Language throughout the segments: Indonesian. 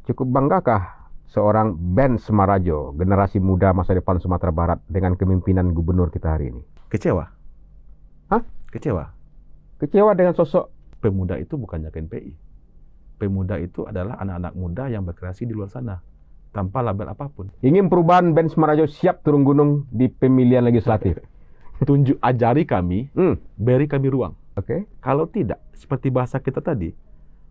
Cukup banggakah seorang Ben Smarajo, generasi muda masa depan Sumatera Barat dengan kepemimpinan gubernur kita hari ini? Kecewa. Hah? Kecewa. Kecewa dengan sosok Pemuda itu bukannya KNPI. Pemuda itu adalah anak-anak muda yang berkreasi di luar sana, tanpa label apapun. ingin perubahan. Ben Smarajo siap turun gunung di pemilihan legislatif. Ajari kami, beri kami ruang. Oke. Kalau tidak, seperti bahasa kita tadi,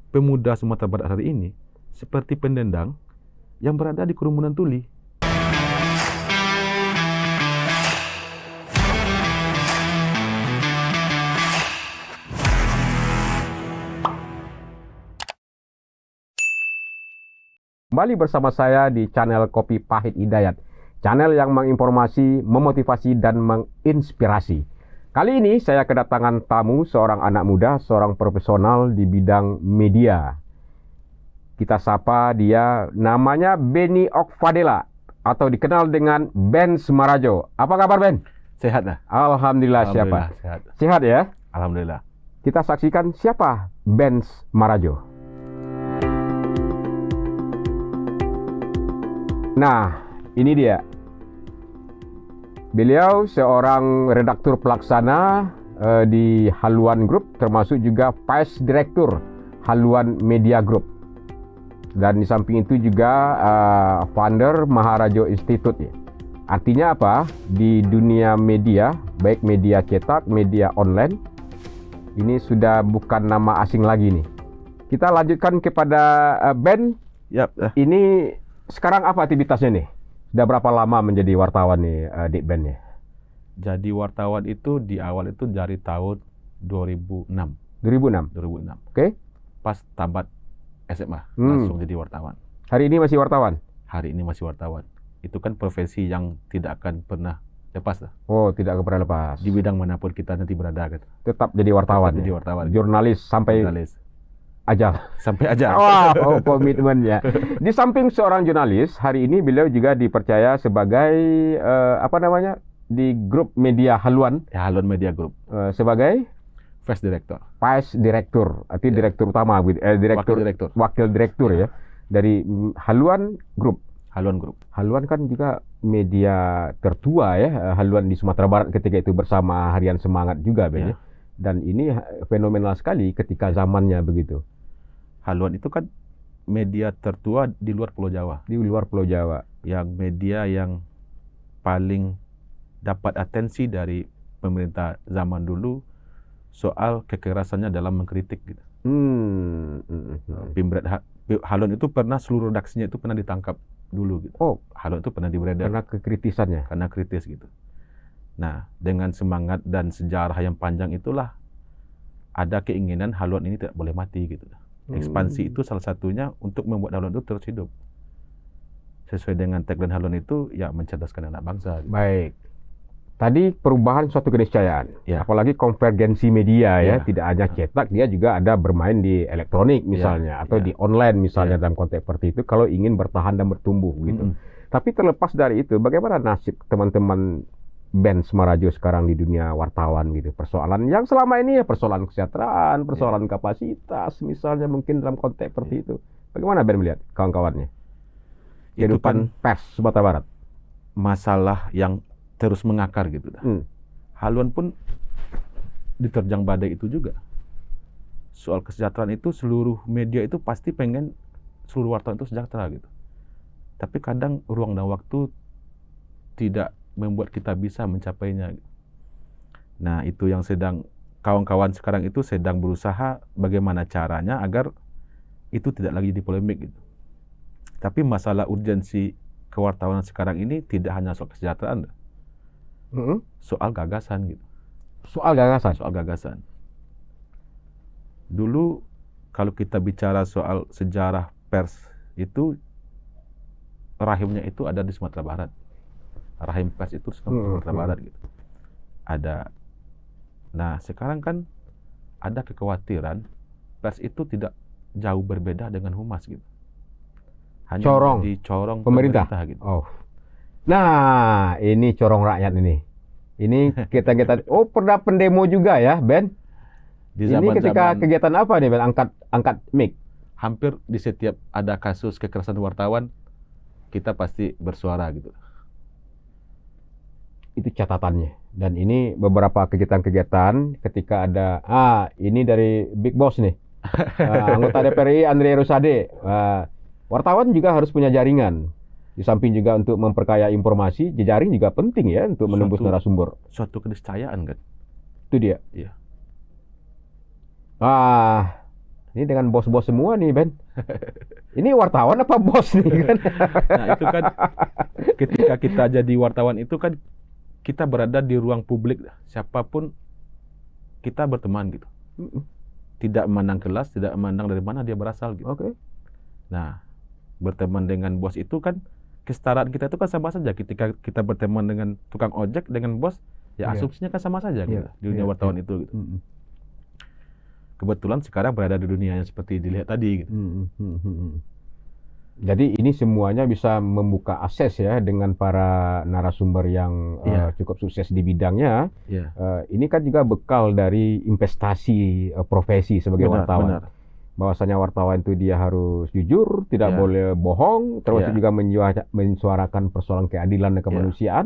pemuda Sumatera Barat hari ini seperti pendendang yang berada di kerumunan tuli. Kembali bersama saya di channel Kopi Pahit Hidayat, channel yang menginformasi, memotivasi, dan menginspirasi. Kali ini saya kedatangan tamu, seorang anak muda, seorang profesional di bidang media. Kita sapa dia, namanya Benny Okfadela, atau dikenal dengan Ben Smarajo. Apa kabar, Ben? Sehat lah. Alhamdulillah, siapa? Sehat. Sehat ya? Alhamdulillah. Kita saksikan siapa Ben Smarajo. Nah, ini dia. Beliau seorang redaktur pelaksana di Haluan Group, termasuk juga Vice Director Haluan Media Group. Dan di samping itu juga founder Maharajo Institute. Artinya apa? Di dunia media, baik media cetak, media online, ini sudah bukan nama asing lagi nih. Kita lanjutkan kepada Ben. Yap. Ini sekarang apa aktivitasnya nih? Sudah berapa lama menjadi wartawan nih, Dik Ben ya? Jadi wartawan itu di awal itu dari tahun 2006. 2006. 2006. Oke. Pas tamat SMA, langsung jadi wartawan. Hari ini masih wartawan? Hari ini masih wartawan. Itu kan profesi yang tidak akan pernah lepas lah. Oh, tidak pernah lepas. Di bidang manapun kita nanti berada gitu. Tetap jadi wartawan. Tetap ya? jadi wartawan. Jurnalis sampai Jurnalis. ajal. Sampai aja. Wow, komitmennya. Di samping seorang jurnalis, hari ini beliau juga dipercaya sebagai di grup media Haluan. Ya, Haluan Media Group. Sebagai Vice Director. Vice Director, artinya direktur utama, wakil direktur ya, dari Haluan Group. Haluan Group. Haluan kan juga media tertua ya, Haluan di Sumatera Barat ketika itu bersama Harian Semangat juga, Ben. Ya. Dan ini fenomenal sekali ketika zamannya begitu. Haluan itu kan media tertua di luar Pulau Jawa. Di luar Pulau Jawa. Yang media yang paling dapat atensi dari pemerintah zaman dulu soal kekerasannya dalam mengkritik gitu. Haluan itu pernah seluruh redaksinya itu pernah ditangkap dulu gitu. Oh, Haluan itu pernah diberedar karena kekritisannya. karena kritis gitu. Nah, dengan semangat dan sejarah yang panjang itulah ada keinginan Haluan ini tidak boleh mati gitu. Ekspansi itu salah satunya untuk membuat Haluan itu terus hidup. Sesuai dengan tagline Haluan itu ya mencerdaskan anak bangsa. Gitu. Baik. Tadi perubahan suatu keniscayaan, Ya. apalagi konvergensi media ya, Ya. tidak hanya cetak, dia juga ada bermain di elektronik misalnya, atau di online misalnya dalam konteks seperti itu, kalau ingin bertahan dan bertumbuh gitu. Tapi terlepas dari itu, bagaimana nasib teman-teman Ben Smarajo sekarang di dunia wartawan gitu? Persoalan yang selama ini ya persoalan kesejahteraan, persoalan kapasitas misalnya mungkin dalam konteks seperti itu. Bagaimana Ben melihat kawan-kawannya? Itu Kehidupan pers Sumatera Barat. Masalah yang terus mengakar gitu. Haluan pun diterjang badai itu juga. Soal kesejahteraan itu seluruh media itu pasti pengen seluruh wartawan itu sejahtera gitu. Tapi kadang ruang dan waktu tidak membuat kita bisa mencapainya. Nah, itu yang sedang kawan-kawan sekarang itu sedang berusaha bagaimana caranya agar itu tidak lagi jadi polemik gitu. Tapi masalah urgensi kewartawanan sekarang ini tidak hanya soal kesejahteraan, soal gagasan gitu. Soal gagasan? Soal gagasan. Dulu kalau kita bicara soal sejarah pers itu rahimnya itu ada di Sumatera Barat. Rahim pers itu di Sumatera Barat gitu. Ada. Nah, sekarang kan ada kekhawatiran pers itu tidak jauh berbeda dengan humas gitu. Hanya di corong pemerintah gitu. Oh. Nah, ini corong rakyat ini. Ini kita pernah pendemo juga ya, Ben? Di Ini ketika kegiatan apa nih, Ben? Angkat mic. hampir di setiap ada kasus kekerasan wartawan, kita pasti bersuara gitu. Itu catatannya. Dan ini beberapa kegiatan-kegiatan ketika ada, ini dari Big Boss nih, anggota DPR RI Andre Rosade. Wartawan juga harus punya jaringan. Di samping juga untuk memperkaya informasi, jejaring juga penting ya untuk menembus narasumber. Suatu keniscayaan kan? Itu dia. Iya. Ini dengan bos-bos semua nih, Ben. Ini wartawan apa bos nih kan? Nah itu kan ketika kita jadi wartawan itu kan kita berada di ruang publik, siapapun kita berteman gitu. Tidak memandang kelas, tidak memandang dari mana dia berasal gitu. Oke. Nah, berteman dengan bos itu kan kesetaraan kita itu kan sama saja. Ketika kita berteman dengan tukang ojek dengan bos, ya asumsinya kan sama saja gitu, di dunia wartawan itu gitu. Kebetulan sekarang berada di dunia yang seperti dilihat tadi gitu. Jadi ini semuanya bisa membuka akses ya dengan para narasumber yang cukup sukses di bidangnya. Ini kan juga bekal dari investasi profesi sebagai wartawan. Benar. Bahwasanya wartawan itu dia harus jujur, tidak boleh bohong, terus juga mensuarakan persoalan keadilan dan kemanusiaan.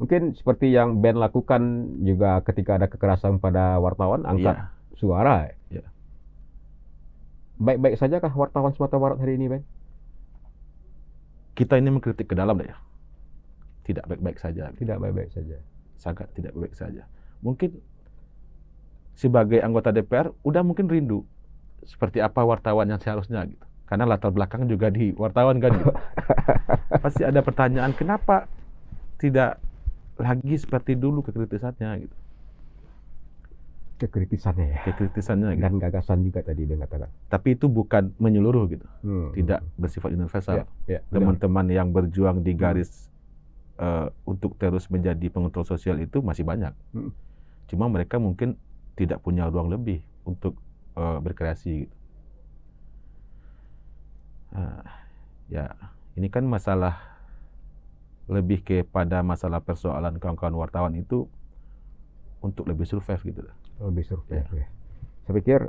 Mungkin seperti yang Ben lakukan juga ketika ada kekerasan pada wartawan, angkat suara. Baik-baik saja kah wartawan Sumatera Barat hari ini, Ben? Kita ini mengkritik ke dalam ya. Tidak baik-baik saja. Tidak baik-baik saja. Sangat tidak baik-baik saja. Mungkin sebagai anggota DPR udah mungkin rindu seperti apa wartawan yang seharusnya gitu. Karena latar belakang juga di wartawan kan gitu. Pasti ada pertanyaan kenapa tidak lagi seperti dulu kekritisannya gitu. Kekritisannya ya. Kekritisannya gitu. Dan gagasan juga tadi dia katakan. Tapi itu bukan menyeluruh gitu. Tidak bersifat universal. Teman-teman yang berjuang di garis untuk terus menjadi pengontrol sosial itu masih banyak. Cuma mereka mungkin tidak punya ruang lebih untuk berkreasi gitu. Ya, ini kan masalah lebih kepada masalah persoalan kawan-kawan wartawan itu untuk lebih survive gitu. Lebih survive ya. Saya pikir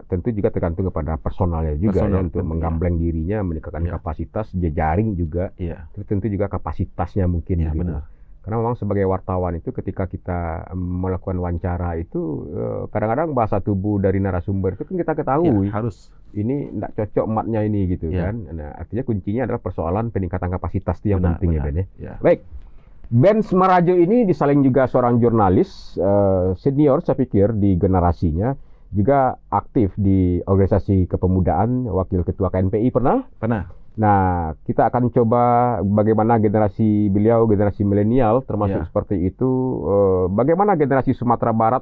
tentu juga tergantung kepada personalnya juga ya untuk menggambleng dirinya, meningkatkan kapasitas, jejaring juga. Terus tentu juga kapasitasnya mungkin gitu. Benar. Karena memang sebagai wartawan itu ketika kita melakukan wawancara itu kadang-kadang bahasa tubuh dari narasumber itu kan kita ketahui. Harus. Ini tidak cocok ematnya ini gitu kan. Nah, artinya kuncinya adalah persoalan peningkatan kapasitas itu yang penting ya Ben ya. Baik. Ben Smarajo ini disaling juga seorang jurnalis senior saya pikir di generasinya, juga aktif di organisasi kepemudaan, wakil ketua KNPI pernah? Pernah. Nah, kita akan coba bagaimana generasi beliau, generasi milenial termasuk seperti itu, bagaimana generasi Sumatera Barat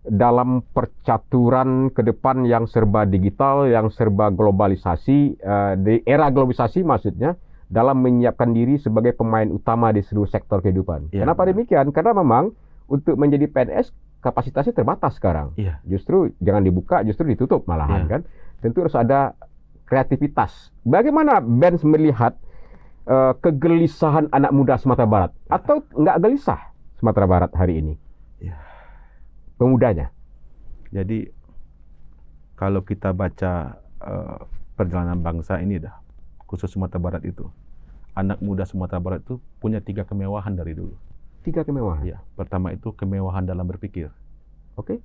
dalam percaturan ke depan yang serba digital, yang serba globalisasi, di era globalisasi maksudnya, dalam menyiapkan diri sebagai pemain utama di seluruh sektor kehidupan. Kenapa demikian? Karena memang untuk menjadi PNS kapasitasnya terbatas sekarang. Justru jangan dibuka, justru ditutup malahan kan. Tentu harus ada kreativitas. Bagaimana Ben melihat kegelisahan anak muda Sumatera Barat? Atau nggak gelisah Sumatera Barat hari ini? Pemudanya. Jadi kalau kita baca perjalanan bangsa ini khusus Sumatera Barat itu, anak muda Sumatera Barat itu punya 3 kemewahan dari dulu. 3 kemewahan? Ya, pertama itu kemewahan dalam berpikir. Oke.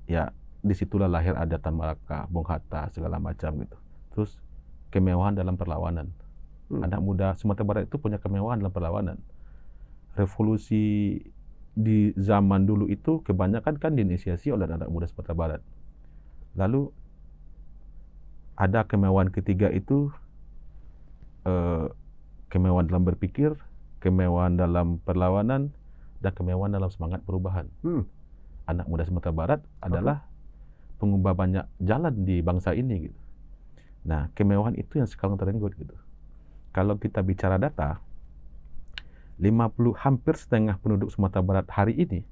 Ya, disitulah lahir ada Tan Malaka, Bung Hatta, segala macam gitu. Terus kemewahan dalam perlawanan. Anak muda Sumatera Barat itu punya kemewahan dalam perlawanan. Revolusi di zaman dulu itu kebanyakan kan diinisiasi oleh anak muda Sumatera Barat. Lalu ada kemewahan ketiga itu kemewahan dalam berpikir, kemewahan dalam perlawanan, dan kemewahan dalam semangat perubahan. Anak muda Sumatera Barat adalah pengubah banyak jalan di bangsa ini gitu. Nah, kemewahan itu yang sekarang terenggut gitu. Kalau kita bicara data, hampir setengah penduduk Sumatera Barat hari ini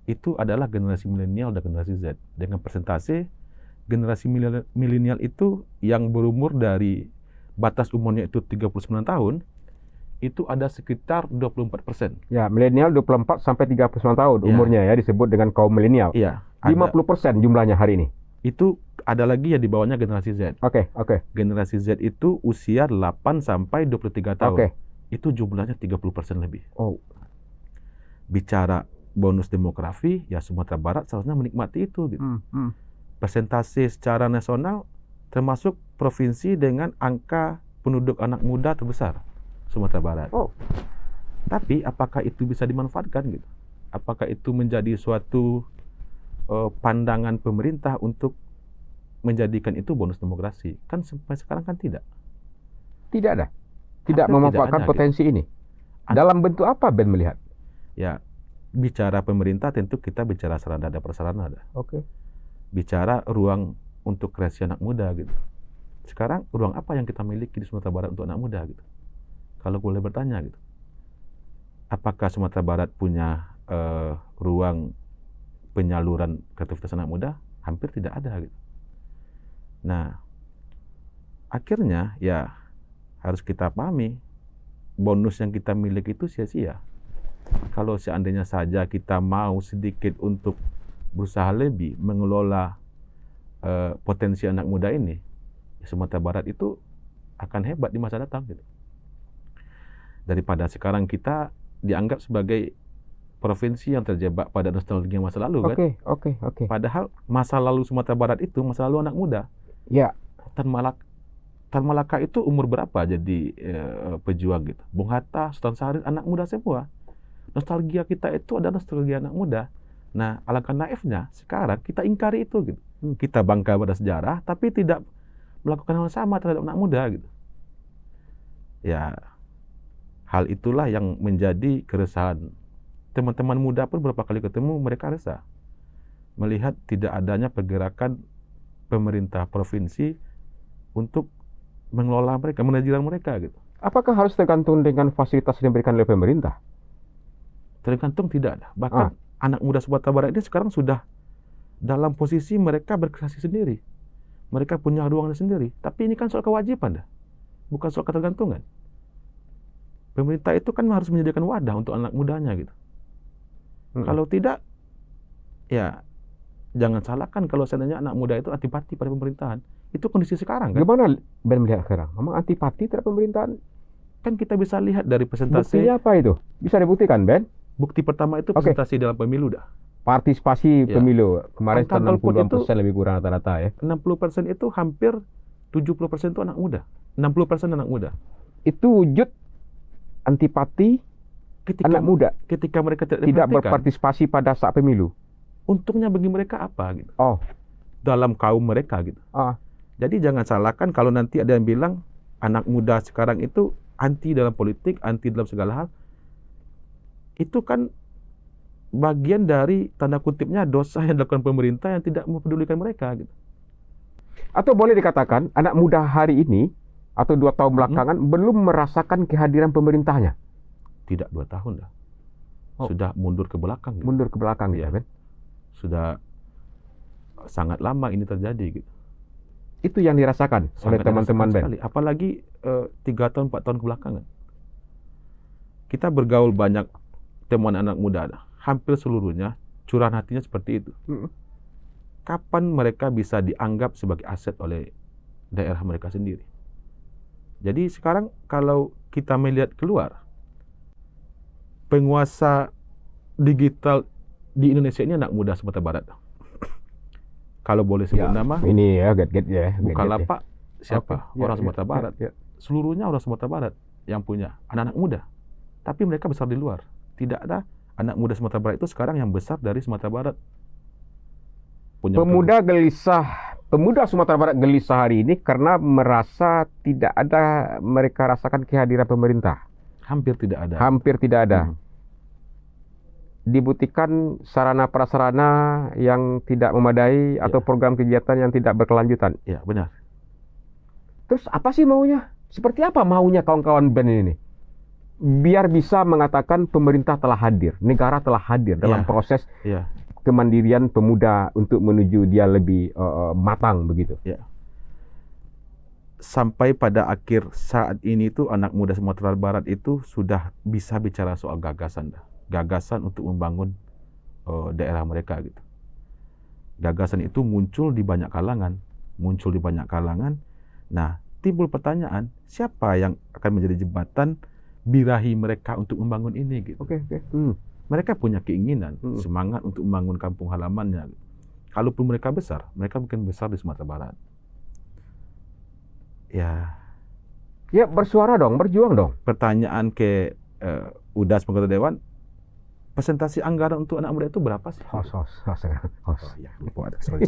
itu adalah generasi milenial dan generasi Z. Dengan persentase generasi milenial itu yang berumur dari batas umurnya itu 39 tahun, itu ada sekitar 24%. Ya, milenial 24 sampai 39 tahun umurnya ya disebut dengan kaum milenial. 50% jumlahnya hari ini. Itu ada lagi yang di bawahnya generasi Z. Oke. Generasi Z itu usia 8 sampai 23 tahun. Oke. Itu jumlahnya 30% lebih. Oh. Bicara bonus demografi, ya Sumatera Barat seharusnya menikmati itu gitu. Persentase secara nasional termasuk provinsi dengan angka penduduk anak muda terbesar, Sumatera Barat. Oh. Tapi apakah itu bisa dimanfaatkan gitu? Apakah itu menjadi suatu pandangan pemerintah untuk menjadikan itu bonus demografi? Kan sampai sekarang kan tidak. Tidak ada. Tidak memanfaatkan potensi ini. Dalam bentuk apa Ben melihat? Ya, bicara pemerintah tentu kita bicara sarana dan prasarana. Oke. Bicara ruang untuk kreasi anak muda gitu. Sekarang ruang apa yang kita miliki di Sumatera Barat untuk anak muda gitu? Kalau boleh bertanya gitu. Apakah Sumatera Barat punya ruang penyaluran kreativitas anak muda? Hampir tidak ada gitu. Nah, akhirnya ya harus kita pahami bonus yang kita miliki itu sia-sia. Kalau seandainya saja kita mau sedikit untuk berusaha lebih mengelola potensi anak muda ini, Sumatera Barat itu akan hebat di masa datang gitu. Daripada sekarang kita dianggap sebagai provinsi yang terjebak pada nostalgia masa lalu kan. Oke. Padahal masa lalu Sumatera Barat itu masa lalu anak muda. Ya. Tan Malaka itu umur berapa jadi pejuang gitu? Bung Hatta, Sultan Syahrir, anak muda semua. Nostalgia kita itu ada nostalgia anak muda. Nah, alangkah naifnya sekarang kita ingkari itu gitu. Kita bangga pada sejarah tapi tidak melakukan hal sama terhadap anak muda gitu. Ya, hal itulah yang menjadi keresahan. Teman-teman muda pun beberapa kali ketemu mereka resah melihat tidak adanya pergerakan pemerintah provinsi untuk mengelola mereka, manajemen mereka gitu. Apakah harus tergantung dengan fasilitas yang diberikan oleh pemerintah? Tergantung tidak ada. Bahkan anak muda Sumatera Barat ini sekarang sudah dalam posisi mereka berkreasi sendiri. Mereka punya ruangnya sendiri. Tapi ini kan soal kewajiban dah. Bukan soal ketergantungan. Pemerintah itu kan harus menyediakan wadah untuk anak mudanya gitu. Kalau tidak, ya jangan salahkan kalau seandainya anak muda itu antipati pada pemerintahan. Itu kondisi sekarang kan. Gimana Ben melihat sekarang? Memang antipati terhadap pemerintahan? Kan kita bisa lihat dari persentase. Buktinya apa itu? Bisa dibuktikan Ben? Bukti pertama itu presentasi dalam pemilu dah. Partisipasi pemilu. Kemarin 60% lebih kurang rata-rata ya. 60% itu hampir 70% itu anak muda. 60% anak muda. Itu wujud antipati anak muda. Ketika mereka tidak berpartisipasi pada saat pemilu. Untungnya bagi mereka apa gitu? Dalam kaum mereka gitu. Jadi jangan salahkan kalau nanti ada yang bilang anak muda sekarang itu anti dalam politik, anti dalam segala hal. Itu kan bagian dari tanda kutipnya dosa yang dilakukan pemerintah yang tidak mempedulikan mereka gitu. Atau boleh dikatakan anak muda hari ini atau 2 tahun belakangan belum merasakan kehadiran pemerintahnya. Tidak 2 tahun dah. Sudah mundur ke belakang gitu. Mundur ke belakang ya, Ben. Sudah sangat lama ini terjadi gitu. Itu yang dirasakan oleh teman-teman Ben. Apalagi 3 tahun 4 tahun kebelakangan. Kita bergaul banyak teman anak muda, hampir seluruhnya curahan hatinya seperti itu. Kapan mereka bisa dianggap sebagai aset oleh daerah mereka sendiri? Jadi sekarang kalau kita melihat keluar, penguasa digital di Indonesia ini anak muda Sumatera Barat. Kalau boleh sebut nama, ini ya, gadget ya. Bukalapak siapa? Orang Sumatera Barat. Seluruhnya orang Sumatera Barat yang punya anak-anak muda. Tapi mereka besar di luar. Tidak ada anak muda Sumatera Barat itu sekarang yang besar dari Sumatera Barat. Pemuda Sumatera Barat gelisah hari ini karena merasa tidak ada mereka rasakan kehadiran pemerintah. Hampir tidak ada. Hampir tidak ada. Dibuktikan sarana prasarana yang tidak memadai atau program kegiatan yang tidak berkelanjutan. Ya, benar. Terus apa sih maunya? Seperti apa maunya kawan-kawan Ben ini? Biar bisa mengatakan pemerintah telah hadir, negara telah hadir dalam proses kemandirian pemuda untuk menuju dia lebih matang begitu. Sampai pada akhir saat ini tuh anak muda Sumatera Barat itu sudah bisa bicara soal gagasan untuk membangun daerah mereka gitu. Gagasan itu muncul di banyak kalangan. Nah, timbul pertanyaan, siapa yang akan menjadi jembatan birahi mereka untuk membangun ini gitu. Oke. Mereka punya keinginan, semangat untuk membangun kampung halamannya. Kalaupun mereka besar, mereka mungkin besar di Sumatera Barat. Ya bersuara dong, berjuang dong. Pertanyaan ke UDAS Anggota Dewan, presentasi anggaran untuk anak muda itu berapa sih? Host. Oh ya, lupa ada. Sorry.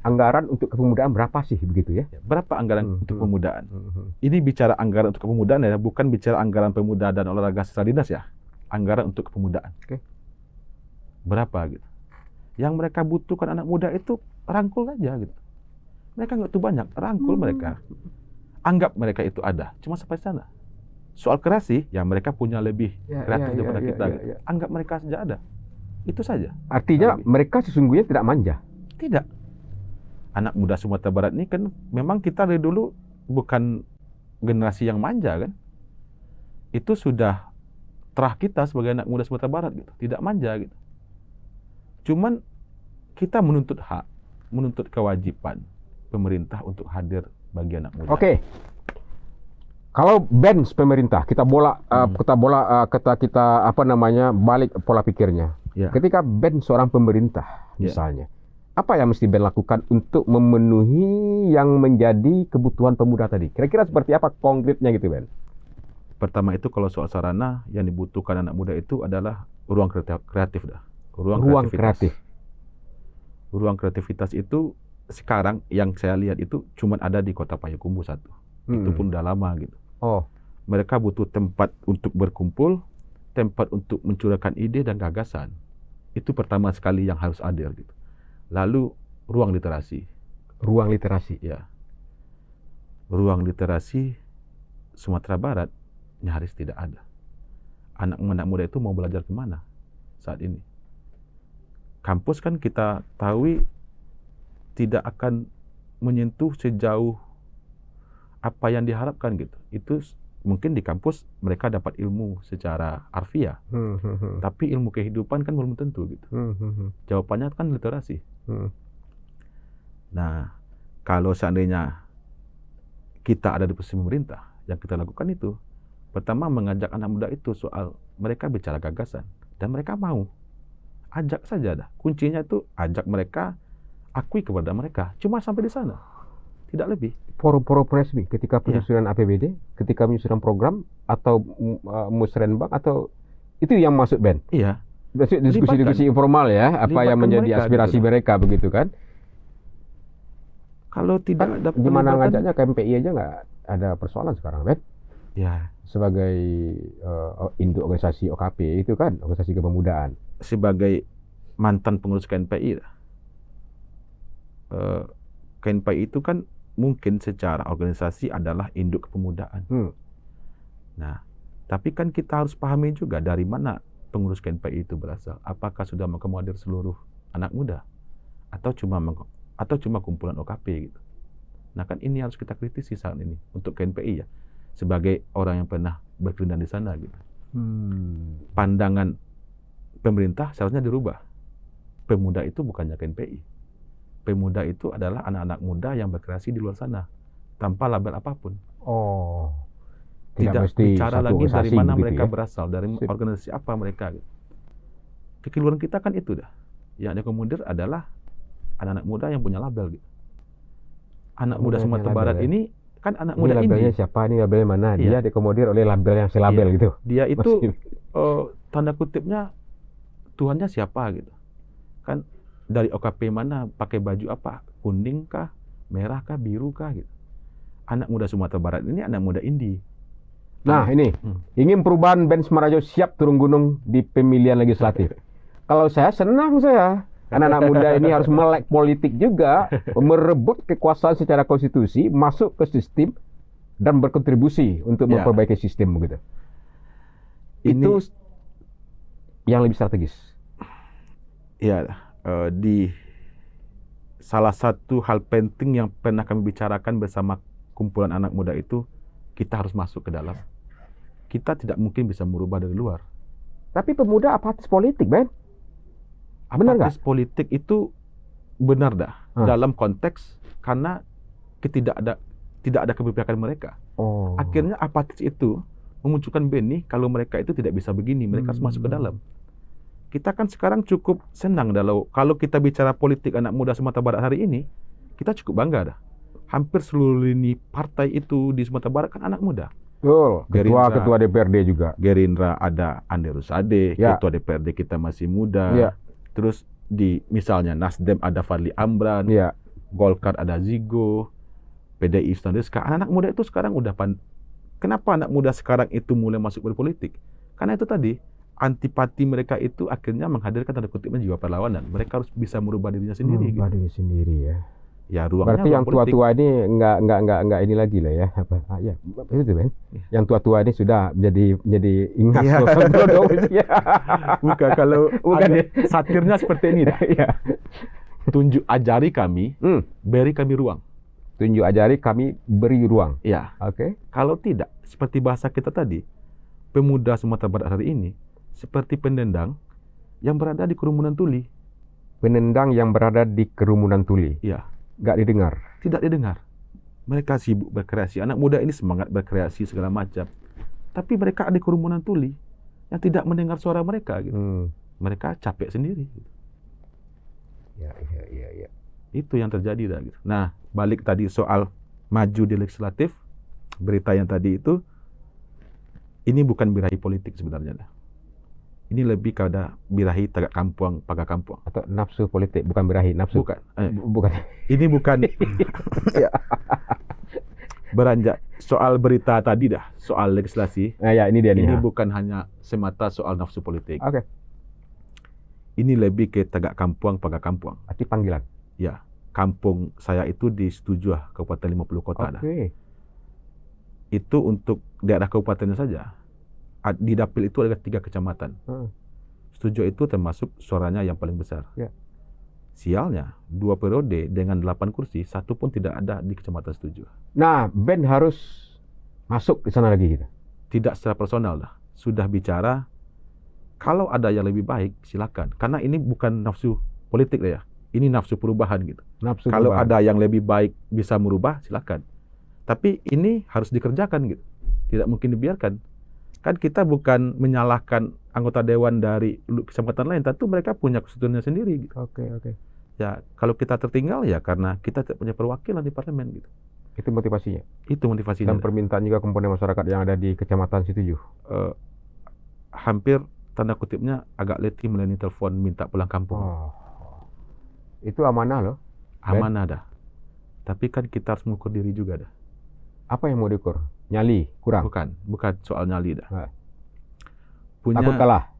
Anggaran untuk kepemudaan berapa sih begitu ya? Berapa anggaran untuk pemudaan? Ini bicara anggaran untuk kepemudaan ya, bukan bicara anggaran pemuda dan olahraga secara dinas ya. Anggaran untuk kepemudaan. Oke. Berapa gitu? Yang mereka butuhkan anak muda itu rangkul aja gitu. Mereka nggak tuh banyak, rangkul mereka. Anggap mereka itu ada, cuma sampai sana. Soal kreasi, ya mereka punya lebih kreatif daripada kita. Gitu. Anggap mereka saja ada. Itu saja. Artinya mereka sesungguhnya tidak manja. Tidak. Anak muda Sumatera Barat ini kan memang kita dari dulu bukan generasi yang manja kan. Itu sudah terah kita sebagai anak muda Sumatera Barat gitu. Tidak manja gitu. Cuman kita menuntut hak, menuntut kewajiban pemerintah untuk hadir bagi anak muda. Oke. Kalau bench pemerintah, kita balik pola pikirnya. Ya. Ketika bench seorang pemerintah misalnya, apa yang mesti Ben lakukan untuk memenuhi yang menjadi kebutuhan pemuda tadi? Kira-kira seperti apa konkretnya gitu, Ben? Pertama itu kalau soal sarana yang dibutuhkan anak muda itu adalah ruang kreatif dah. Ruang kreatif. Ruang kreativitas itu sekarang yang saya lihat itu cuma ada di Kota Payakumbuh satu. Itu pun udah lama gitu. Oh, mereka butuh tempat untuk berkumpul, tempat untuk mencurahkan ide dan gagasan. Itu pertama sekali yang harus ada gitu. Lalu ruang literasi. Ruang literasi. Ya. Ruang literasi Sumatera Barat nyaris tidak ada. Anak-anak muda itu mau belajar kemana saat ini? Kampus kan kita tahu tidak akan menyentuh sejauh apa yang diharapkan gitu. Itu mungkin di kampus mereka dapat ilmu secara harfiah, tapi ilmu kehidupan kan belum tentu gitu. Jawabannya kan literasi. Nah, kalau seandainya kita ada di posisi pemerintah, yang kita lakukan itu pertama mengajak anak muda itu soal mereka bicara gagasan dan mereka mau. Ajak saja dah. Kuncinya itu ajak mereka, akui kepada mereka. Cuma sampai di sana. Tidak lebih. Forum-forum resmi ketika penyusunan APBD, ketika penyusunan program atau musrenbang atau itu yang masuk Ben? Iya. Diskusi-diskusi informal ya, apa yang menjadi aspirasi mereka begitu kan? Kalau tidak ada gimana ngajaknya ke MPI aja nggak ada persoalan sekarang Ben? Ya. Sebagai induk organisasi OKP itu kan, organisasi kepemudaan. Sebagai mantan pengurus KNPI, KNPI itu kan mungkin secara organisasi adalah induk kepemudaan. Nah, tapi kan kita harus pahami juga dari mana pengurus KNPI itu berasal. Apakah sudah mengakomodir seluruh anak muda atau cuma kumpulan OKP gitu. Nah, kan ini harus kita kritisi saat ini untuk KNPI ya, sebagai orang yang pernah berkelindan di sana gitu. Pandangan pemerintah seharusnya dirubah. Pemuda itu bukannya KNPI. Pemuda itu adalah anak-anak muda yang berkreasi di luar sana tanpa label apapun. Oh, tidak bicara lagi dari mana mereka ya? Berasal, dari organisasi apa mereka. Kekeluaran kita kan itu dah. Yang diakomodir adalah anak-anak muda yang punya label gitu. Anak muda Sumatera Barat ini kan anak muda ini. Labelnya siapa? Ini labelnya mana? Dia diakomodir oleh label yang selabel gitu. Dia itu tanda kutipnya Tuhannya siapa gitu. Kan dari OKP mana, pakai baju apa, kuning kah, merah kah, biru kah gitu. Anak muda Sumatera Barat ini anak muda indie. Nah ini, ingin perubahan Ben Semarajo siap turun gunung di pemilihan legislatif. Kalau saya senang saya. Anak-anak muda ini harus melek politik juga, merebut kekuasaan secara konstitusi, masuk ke sistem dan berkontribusi untuk memperbaiki sistem begitu. Itu yang lebih strategis. Ya. Di salah satu hal penting yang pernah kami bicarakan bersama kumpulan anak muda itu, kita harus masuk ke dalam. Kita tidak mungkin bisa merubah dari luar. Tapi pemuda apatis politik, Ben. Benar nggak? Apatis politik itu benar dah dalam konteks karena tidak ada keberpihakan mereka. Akhirnya apatis itu memunculkan benih kalau mereka itu tidak bisa begini, mereka harus masuk ke dalam. Kita kan sekarang cukup senang kalau kita bicara politik anak muda Sumatera Barat hari ini, kita cukup bangga dah. Hampir seluruh lini partai itu di Sumatera Barat kan anak muda. Betul. Ketua DPRD juga. Gerindra ada Ande Rusade, ketua DPRD kita masih muda. Terus di misalnya Nasdem ada Fadli Amran, Golkar ada Zigo, PDI Standeska. Anak-anak muda itu sekarang udah kenapa anak muda sekarang itu mulai masuk berpolitik? Karena itu tadi antipati mereka itu akhirnya menghadirkan tanda kutipnya jiwa perlawanan. Mereka harus bisa merubah dirinya sendiri. Merubah diri sendiri ya. Ya ruangnya. Berarti yang tua-tua ini enggak ini lagi lah ya. Itu Ben. Yang tua-tua ini sudah jadi ingat. Bukan kalau satirnya seperti ini dah. Tunjuk ajari kami, beri kami ruang. Tunjuk ajari kami beri ruang. Ya. Oke. Kalau tidak, seperti bahasa kita tadi, pemuda Sumatera Barat hari ini seperti pendendang yang berada di kerumunan tuli. Penendang yang berada di kerumunan tuli. Iya. Nggak didengar. Tidak didengar. Mereka sibuk berkreasi. Anak muda ini semangat berkreasi segala macam. Tapi mereka ada di kerumunan tuli yang tidak mendengar suara mereka. Gitu. Mereka capek sendiri. Gitu. Ya. Itu yang terjadi dah. Gitu. Nah, balik tadi soal maju di legislatif, berita yang tadi itu, ini bukan birahi politik sebenarnya dah. Ini lebih kepada birahi tagak kampuang, paga kampuang. Atau nafsu politik, bukan birahi, nafsu. Bukan. Bukan. Ini bukan. Beranjak soal berita tadi dah, soal legislasi. Ini dia nih. Ini bukan hanya semata soal nafsu politik. Oke. Ini lebih ke tagak kampuang, paga kampuang. Arti panggilan. Ya. Kampung saya itu di Setujuh, Kabupaten 50 Kota. Oke. Itu untuk daerah kabupatennya saja. Di dapil itu ada 3 kecamatan. Setujuh itu termasuk suaranya yang paling besar. Ya. Sialnya, 2 periode dengan 8 kursi, 1 pun tidak ada di kecamatan Setujuh. Nah, Ben harus masuk di sana lagi gitu. Tidak secara personal dah. Sudah bicara, kalau ada yang lebih baik, silakan. Karena ini bukan nafsu politik ya. Ini nafsu perubahan gitu. Kalau ada yang lebih baik bisa merubah, silakan. Tapi ini harus dikerjakan gitu. Tidak mungkin dibiarkan. Kan kita bukan menyalahkan anggota dewan dari kecamatan lain, tentu mereka punya konstitusinya sendiri. Gitu. Oke. Ya, kalau kita tertinggal ya karena kita tidak punya perwakilan di parlemen gitu. Itu motivasinya. Itu motivasinya. Dan permintaan juga komponen masyarakat yang ada di kecamatan Setujuh. Hampir tanda kutipnya agak letih melayani telepon minta pulang kampung. Itu amanah loh. Amanah dah. Tapi kan kita harus mengukur diri juga dah. Apa yang mau diukur? Nyali kurang? Bukan soal nyali dah. Takut kalah?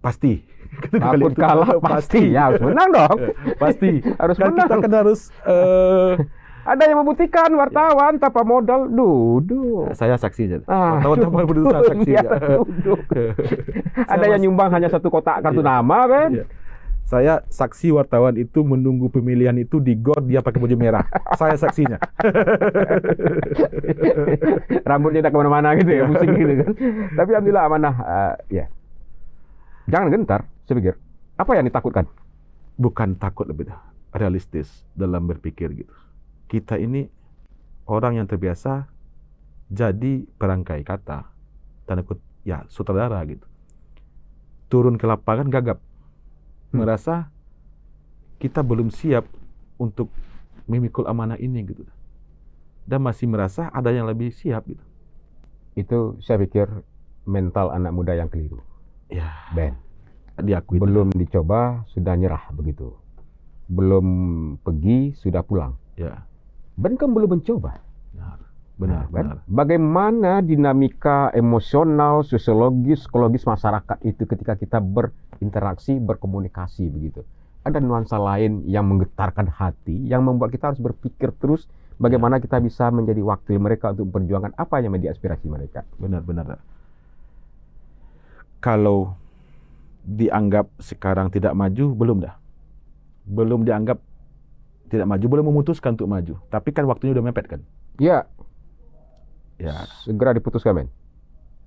Pasti. Takut kalah pasti. Ya harus menang dong. Pasti. Harus kan menang. Kita kan harus ada yang membuktikan wartawan tanpa modal duduk. Saya saksi aja. Wartawan tanpa modal saksi. Duduk. Ada yang nyumbang hanya 1 kotak kartu nama, Ben. Iya. Saya saksi wartawan itu menunggu pemilihan itu di gor dia pakai baju merah. Saya saksinya. Rambutnya tak kemana-mana gitu ya, pusing gitu kan. Tapi alhamdulillah amanah. Ya. Jangan gentar, saya pikir. Apa yang ditakutkan? Bukan takut lebih dah. Realistis dalam berpikir gitu. Kita ini orang yang terbiasa jadi perangkai kata. Tanda kutip, ya sutradara gitu. Turun ke lapangan gagap. Merasa kita belum siap untuk memikul amanah ini gitu. Dan masih merasa ada yang lebih siap gitu. Itu saya pikir mental anak muda yang keliru. Ya, Ben. Diakui. Belum dicoba sudah nyerah begitu. Belum pergi sudah pulang. Ya. Ben kan belum mencoba. Benar. Bagaimana dinamika emosional, sosiologis, psikologis masyarakat itu ketika kita berinteraksi, berkomunikasi begitu. Ada nuansa lain yang menggetarkan hati, yang membuat kita harus berpikir terus bagaimana kita bisa menjadi wakil mereka untuk memperjuangkan apa yang menjadi aspirasi mereka. Benar. Kalau dianggap sekarang tidak maju, belum dah. Belum dianggap tidak maju, belum memutuskan untuk maju. Tapi kan waktunya udah mepet kan? Ya. Ya. Segera diputuskan, Ben.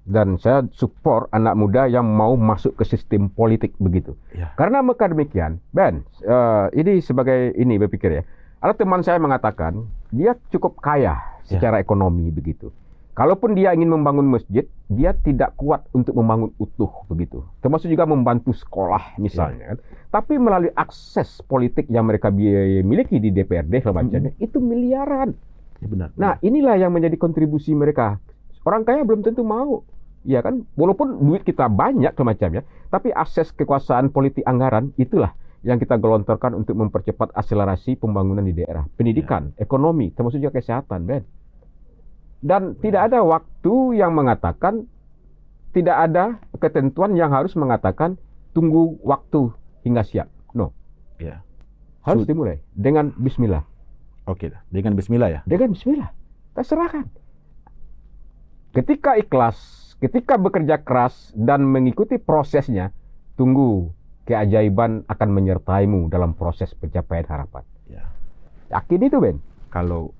Dan saya support anak muda yang mau masuk ke sistem politik begitu. Ya. Karena maka demikian, Ben, ini sebagai ini berpikir ya. Ada teman saya mengatakan dia cukup kaya secara ekonomi begitu. Kalaupun dia ingin membangun masjid, dia tidak kuat untuk membangun utuh begitu. Termasuk juga membantu sekolah misalnya. Tapi melalui akses politik yang mereka miliki di DPRD macamnya, itu miliaran. Ya, benar. Nah, inilah yang menjadi kontribusi mereka. Orang kaya belum tentu mau. Ya kan, walaupun duit kita banyak semacamnya, tapi akses kekuasaan politik anggaran itulah yang kita gelontorkan untuk mempercepat akselerasi pembangunan di daerah, pendidikan, ekonomi, termasuk juga kesehatan, Ben. Dan tidak ada waktu yang mengatakan, tidak ada ketentuan yang harus mengatakan tunggu waktu hingga siap. No. Ya. Harus dimulai dengan bismillah. Oke, dengan bismillah ya. Dengan bismillah. Kita serahkan. Ketika ikhlas, ketika bekerja keras dan mengikuti prosesnya, tunggu keajaiban akan menyertaimu dalam proses pencapaian harapan. Ya. Yakin itu, Ben? Kalau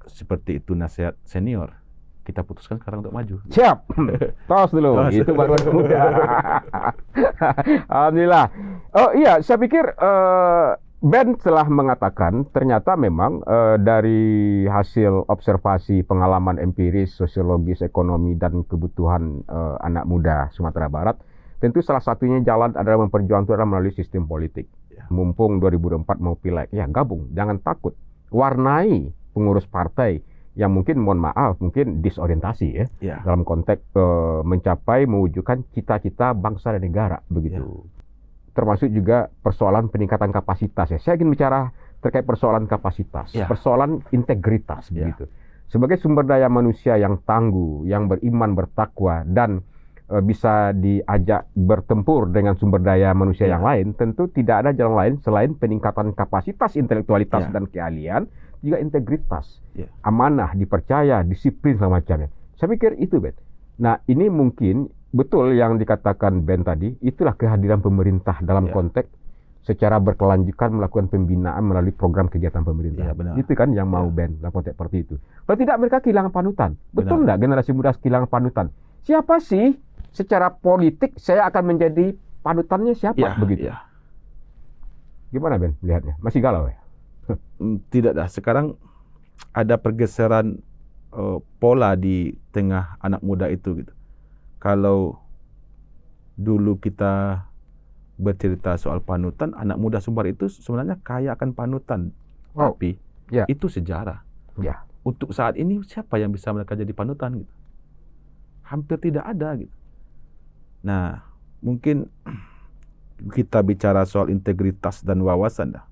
seperti itu nasihat senior, kita putuskan sekarang untuk maju. Siap. Tos dulu. Tos. Itu baru anak muda. Alhamdulillah. Oh iya, saya pikir Ben telah mengatakan ternyata memang dari hasil observasi pengalaman empiris, sosiologis, ekonomi, dan kebutuhan anak muda Sumatera Barat, tentu salah satunya jalan adalah memperjuangkan adalah melalui sistem politik. Ya. Mumpung 2024 mau pileg, ya gabung, jangan takut. Warnai pengurus partai yang mungkin, mohon maaf, mungkin disorientasi ya. Dalam konteks mencapai, mewujudkan cita-cita bangsa dan negara, begitu. Termasuk juga persoalan peningkatan kapasitas ya. Saya ingin bicara terkait persoalan kapasitas, persoalan integritas begitu. Sebagai sumber daya manusia yang tangguh, yang beriman, bertakwa, dan bisa diajak bertempur dengan sumber daya manusia yang lain, tentu tidak ada jalan lain selain peningkatan kapasitas intelektualitas dan keahlian, juga integritas, amanah, dipercaya, disiplin semacamnya. Saya pikir itu, Ben. Nah, ini mungkin betul yang dikatakan Ben tadi, itulah kehadiran pemerintah dalam konteks secara berkelanjutan melakukan pembinaan melalui program kegiatan pemerintah. Itu kan yang mau Ben dalam konteks seperti itu. Kalau tidak, mereka kehilangan panutan. Betul enggak generasi muda kehilangan panutan? Siapa sih secara politik saya akan menjadi panutannya siapa begitu? Gimana Ben melihatnya? Masih galau ya? Tidak dah. Sekarang ada pergeseran pola di tengah anak muda itu gitu. Kalau dulu kita bercerita soal panutan, anak muda Sumbar itu sebenarnya kaya akan panutan. Tapi itu sejarah. Untuk saat ini siapa yang bisa mereka jadi panutan gitu? Hampir tidak ada gitu. Nah, mungkin kita bicara soal integritas dan wawasan dah.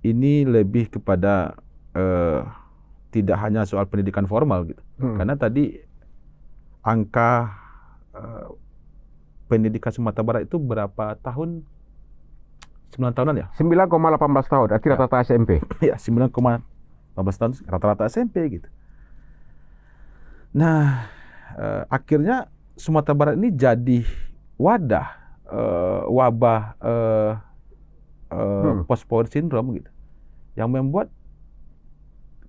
Ini lebih kepada tidak hanya soal pendidikan formal gitu. Karena tadi angka pendidikan Sumatera Barat itu berapa tahun? 9 tahunan ya? 9,18 tahun, arti rata-rata SMP. Ya, 9,18 tahun rata-rata SMP gitu. Nah, akhirnya Sumatera Barat ini jadi wadah wabah post-power syndrome gitu. Yang membuat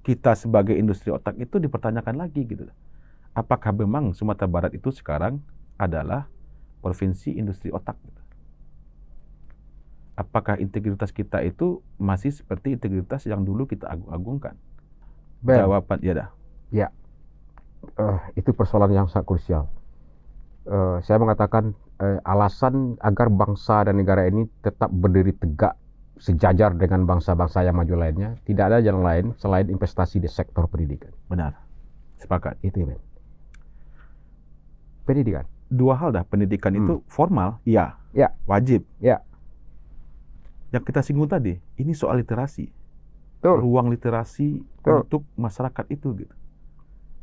kita sebagai industri otak itu dipertanyakan lagi gitu. Apakah memang Sumatera Barat itu sekarang adalah provinsi industri otak gitu? Apakah integritas kita itu masih seperti integritas yang dulu kita agung-agungkan? Jawaban ya dah. Ya, itu persoalan yang sangat krusial. Saya mengatakan alasan agar bangsa dan negara ini tetap berdiri tegak sejajar dengan bangsa-bangsa yang maju lainnya, tidak ada jalan lain selain investasi di sektor pendidikan. Benar, sepakat. Itu ya, Ben. Pendidikan. Dua hal dah, pendidikan itu formal, wajib. Yang kita singgung tadi, ini soal literasi. Ruang literasi untuk masyarakat itu gitu.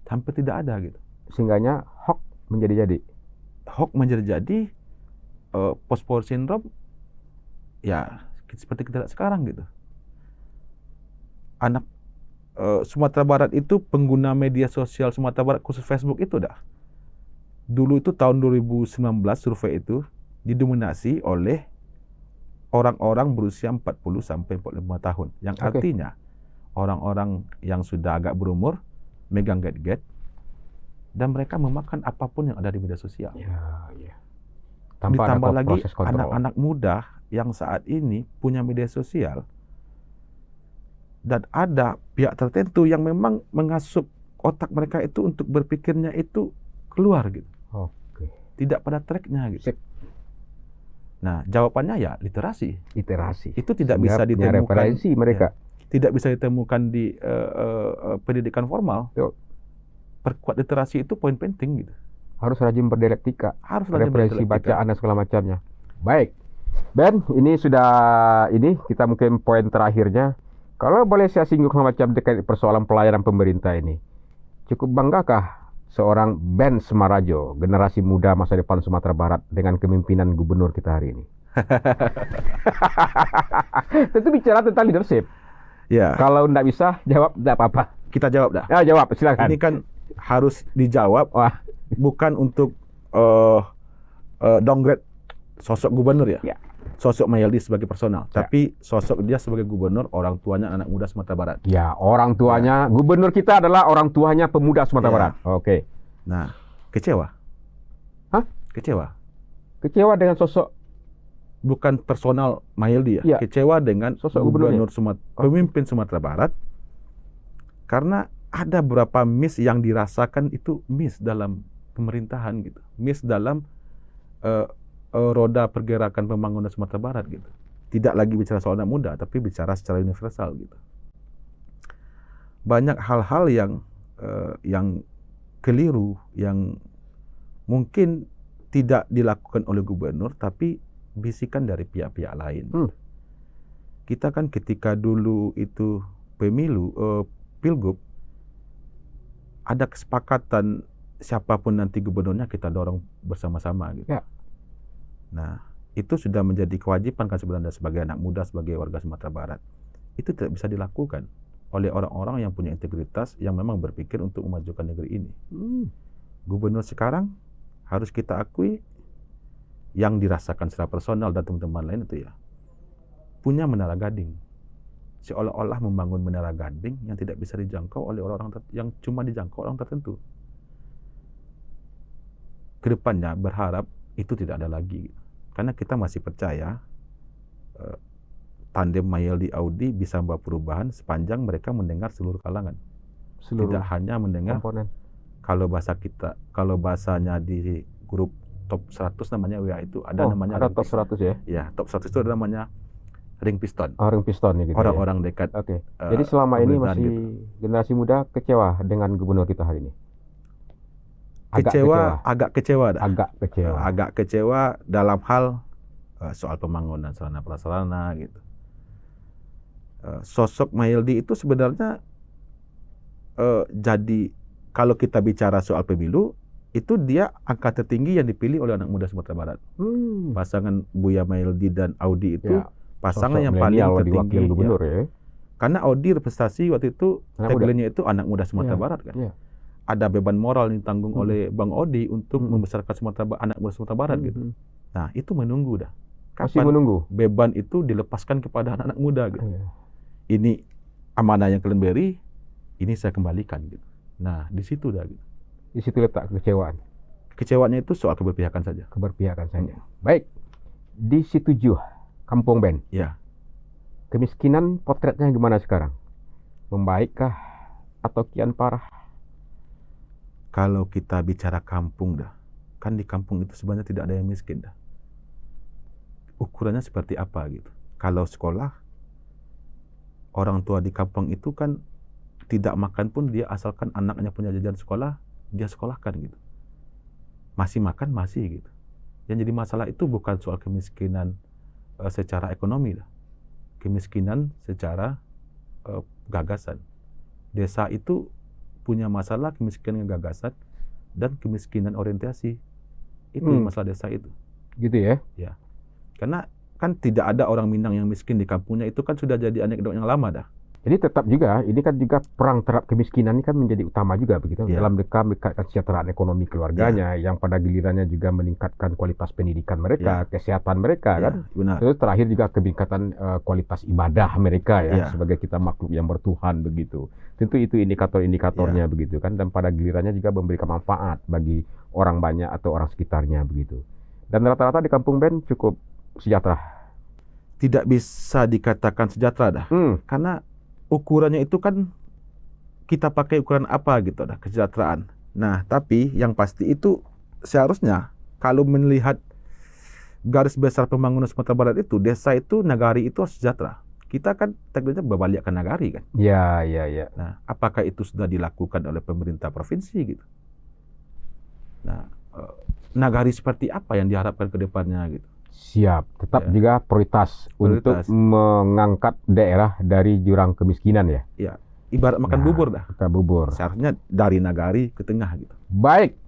Hampir tidak ada gitu. Sehingganya hoax menjadi-jadi. Hoax menjadi-jadi, post-power syndrome, ya seperti kita lihat sekarang gitu. Anak Sumatera Barat itu pengguna media sosial Sumatera Barat khusus Facebook itu dah. Dulu itu tahun 2019 survei itu didominasi oleh orang-orang berusia 40 sampai 45 tahun. Yang artinya orang-orang yang sudah agak berumur megang gadget dan mereka memakan apapun yang ada di media sosial. Ya. Ditambah ada lagi proses kontrol. anak-anak muda yang saat ini punya media sosial dan ada pihak tertentu yang memang mengasup otak mereka itu untuk berpikirnya itu keluar gitu. Oke. Tidak pada tracknya gitu. Sip. Nah, jawabannya ya literasi. Literasi. Itu tidak Sehingga bisa punya ditemukan. referensi mereka. Tidak bisa ditemukan di pendidikan formal. Betul. Perkuat literasi itu poin penting gitu. Harus rajin berdialektika. Harus rajin Referensi berdialektika. bacaan dan segala macamnya. Baik. Ben, ini sudah kita mungkin poin terakhirnya. Kalau boleh saya singgung macam terkait persoalan pelayanan pemerintah ini. Cukup banggakah seorang Ben Semarajo, generasi muda masa depan Sumatera Barat dengan kepemimpinan gubernur kita hari ini? Tentu bicara tentang leadership. Ya. Kalau tidak bisa jawab tidak apa-apa. Kita jawab dah. Ya, jawab silakan. Ini kan harus dijawab. Wah, Bukan untuk downgrade sosok gubernur ya. Ya. Sosok Mayaldi sebagai personal, tapi sosok dia sebagai gubernur, orang tuanya anak muda Sumatera Barat. ya, orang tuanya gubernur kita adalah orang tuanya pemuda Sumatera Ya. Barat. Oke. Nah, kecewa. Hah? Kecewa. Kecewa dengan sosok Bukan personal Mayaldi ya. Ya. Kecewa dengan Sosok gubernur pemimpin Sumatera Barat karena ada beberapa miss yang dirasakan itu miss dalam pemerintahan gitu, miss dalam roda pergerakan pembangunan Sumatera Barat gitu. Tidak lagi bicara soal anak muda, tapi bicara secara universal gitu. Banyak hal-hal yang keliru, yang mungkin tidak dilakukan oleh gubernur, tapi bisikan dari pihak-pihak lain. Kita kan ketika dulu itu pemilu, pilgub, ada kesepakatan siapapun nanti gubernurnya kita dorong bersama-sama gitu. Ya. Nah, itu sudah menjadi kewajiban kan sebenarnya sebagai anak muda, sebagai warga Sumatera Barat. Itu tidak bisa dilakukan oleh orang-orang yang punya integritas, yang memang berpikir untuk memajukan negeri ini. Gubernur sekarang harus kita akui, yang dirasakan secara personal dan teman-teman lain itu ya, punya menara gading. Seolah-olah membangun menara gading yang tidak bisa dijangkau oleh orang-orang yang cuma dijangkau orang tertentu. Kedepannya berharap itu tidak ada lagi, karena kita masih percaya tandem Mayaldi Audi bisa membawa perubahan sepanjang mereka mendengar seluruh kalangan. Tidak hanya mendengar komponen. kalau bahasanya di grup top 100 namanya WA itu ada namanya ada top 100 ya. Ya, top 100 itu ada namanya ring piston. Ring piston ya gitu. Orang-orang dekat. Oke. Jadi selama ini masih gitu. generasi muda kecewa dengan gubernur kita hari ini. Agak kecewa. Agak kecewa dalam hal soal pembangunan sarana prasarana gitu. Sosok Mayaldi itu sebenarnya jadi kalau kita bicara soal pemilu, itu dia angka tertinggi yang dipilih oleh anak muda Sumatera Barat. Pasangan Buya Mayaldi dan Audi itu pasangan yang paling tertinggi. Gubernur, ya. Karena Audi representasi waktu itu tagline-nya itu anak muda Sumatera Barat kan. Ada beban moral yang ditanggung oleh Bang Audi untuk membesarkan anak muda Sumatera Barat gitu. Nah, itu menunggu dah. Masih menunggu. Beban itu dilepaskan kepada anak-anak muda gitu. Ini amanah yang kalian beri, ini saya kembalikan gitu. Nah, di situ dah gitu. Di situ letak kekecewaan. Kecewaannya itu soal keberpihakan saja. Keberpihakan saja. Baik. Di situ Kampung Ben. Ya. Kemiskinan potretnya gimana sekarang? Membaikkah atau kian parah? Kalau kita bicara kampung dah, kan di kampung itu sebenarnya tidak ada yang miskin dah. Ukurannya seperti apa gitu. Kalau sekolah, orang tua di kampung itu kan tidak makan pun dia asalkan anaknya punya jajan sekolah, dia sekolahkan gitu. Masih makan, masih gitu. Yang jadi masalah itu bukan soal kemiskinan secara ekonomi dah. Kemiskinan secara gagasan. Desa itu punya masalah kemiskinan gagasan dan kemiskinan orientasi. Itu masalah desa itu. Gitu ya? Ya. Karena kan tidak ada orang Minang yang miskin di kampungnya, itu kan sudah jadi anekdot yang lama dah. Jadi tetap juga, ini kan juga perang terhadap kemiskinan ini kan menjadi utama juga begitu dalam meningkatkan kesejahteraan ekonomi keluarganya, yang pada gilirannya juga meningkatkan kualitas pendidikan mereka, kesehatan mereka kan. Benar. Terus terakhir juga peningkatan kualitas ibadah mereka sebagai kita makhluk yang bertuhan begitu. Tentu itu indikator-indikatornya begitu kan, dan pada gilirannya juga memberikan manfaat bagi orang banyak atau orang sekitarnya begitu. Dan rata-rata di Kampung Ben cukup sejahtera. Tidak bisa dikatakan sejahtera dah. Karena ukurannya itu kan kita pakai ukuran apa gitu dah, kesejahteraan. Nah, tapi yang pasti itu seharusnya kalau melihat garis besar pembangunan Sumatera Barat itu, desa itu, nagari itu harus sejahtera. Kita kan tekniknya berbalik ke nagari kan. Ya. Nah, apakah itu sudah dilakukan oleh pemerintah provinsi gitu? Nah, nagari seperti apa yang diharapkan ke depannya gitu? Siap, tetap juga prioritas untuk mengangkat daerah dari jurang kemiskinan ya. Ya, ibarat makan bubur dah. Makan bubur. Seharusnya dari nagari ke tengah gitu. Baik,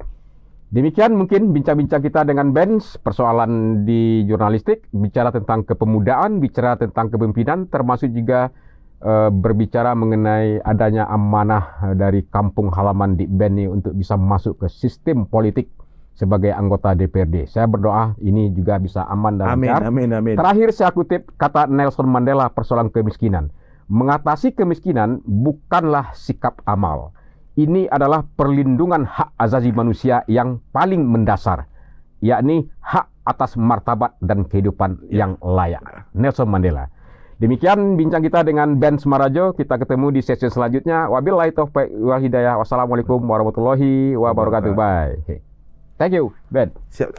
demikian mungkin bincang-bincang kita dengan Benz, persoalan di jurnalistik, bicara tentang kepemudaan, bicara tentang kepemimpinan, termasuk juga berbicara mengenai adanya amanah dari kampung halaman di Ben ini untuk bisa masuk ke sistem politik sebagai anggota DPRD. Saya berdoa ini juga bisa aman dan lancar. Amin. Terakhir saya kutip kata Nelson Mandela persoalan kemiskinan. Mengatasi kemiskinan bukanlah sikap amal. Ini adalah perlindungan hak asasi manusia yang paling mendasar, yakni hak atas martabat dan kehidupan yang layak. Nelson Mandela. Demikian bincang kita dengan Ben Smarajo. Kita ketemu di sesi selanjutnya. Wabillahi taufiq wal hidayah. Wassalamualaikum warahmatullahi wabarakatuh. Bye. Thank you, Ben. Siap.